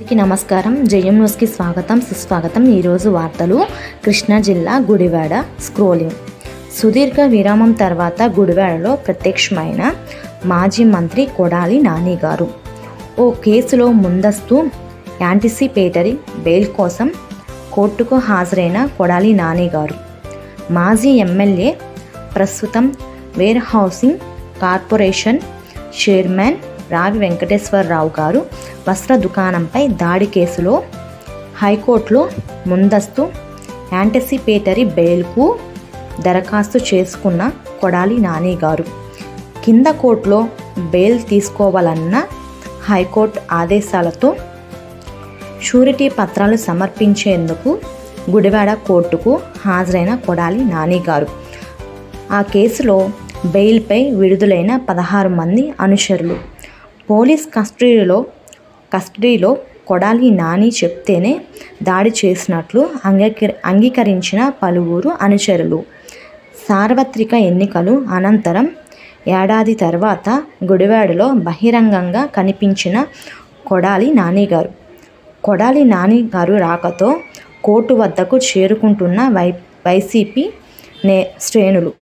నమస్కారం. జయం న్యూస్కి స్వాగతం, సుస్వాగతం. ఈరోజు వార్తలు. కృష్ణా జిల్లా గుడివాడ స్క్రోలింగ్. సుదీర్ఘ విరామం తర్వాత గుడివాడలో ప్రత్యక్షమైన మాజీ మంత్రి కొడాలి నాని గారు. ఓ కేసులో ముందస్తు యాంటిసిపేటరీ బెయిల్ కోసం కోర్టుకు హాజరైన కొడాలి నాని గారు మాజీ ఎమ్మెల్యే, ప్రస్తుతం వేర్ హౌసింగ్ కార్పొరేషన్ చైర్మన్ రావి వెంకటేశ్వరరావు గారు వస్త్ర దుకాణంపై దాడి కేసులో హైకోర్టులో ముందస్తు యాంటిసిపేటరీ బెయిల్కు దరఖాస్తు చేసుకున్న కొడాలి నాని గారు కింద కోర్టులో బెయిల్ తీసుకోవాలన్న హైకోర్టు ఆదేశాలతో షూరిటీ పత్రాలు సమర్పించేందుకు గుడివాడ కోర్టుకు హాజరైన కొడాలి నాని గారు ఆ కేసులో బెయిల్పై విడుదలైన 16 మంది అనుచరులు పోలీస్ కస్టడీలో కొడాలి నాని చెప్తేనే దాడి చేసినట్లు అంగీకరించిన పలువురు అనుచరులు. సార్వత్రిక ఎన్నికలు అనంతరం ఏడాది తర్వాత గుడివాడలో బహిరంగంగా కనిపించిన కొడాలి నాని గారు రాకతో కోర్టు వద్దకు చేరుకుంటున్న వైసీపీ శ్రేణులు